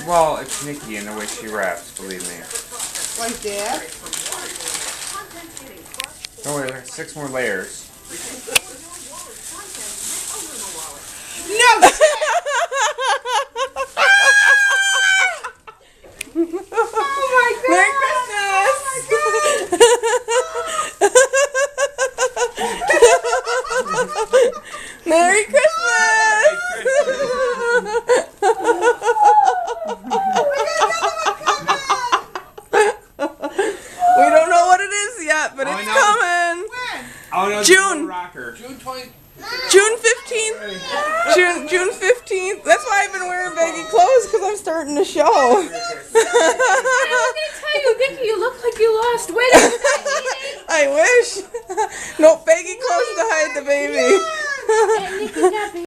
Well, it's Nikki and the way she raps, believe me. Like that? Don't worry, there's 6 more layers. No! Oh my God! Merry Christmas! Merry Christmas! We don't know what it is yet, but it's coming. Oh no, June. Rocker. June 20th. June 15th. June 15th. That's why I've been wearing baggy clothes, because I'm starting to show. I'm gonna tell you, Vicky, you look like you lost weight. I wish. No, baggy clothes to hide the baby. And Nikki got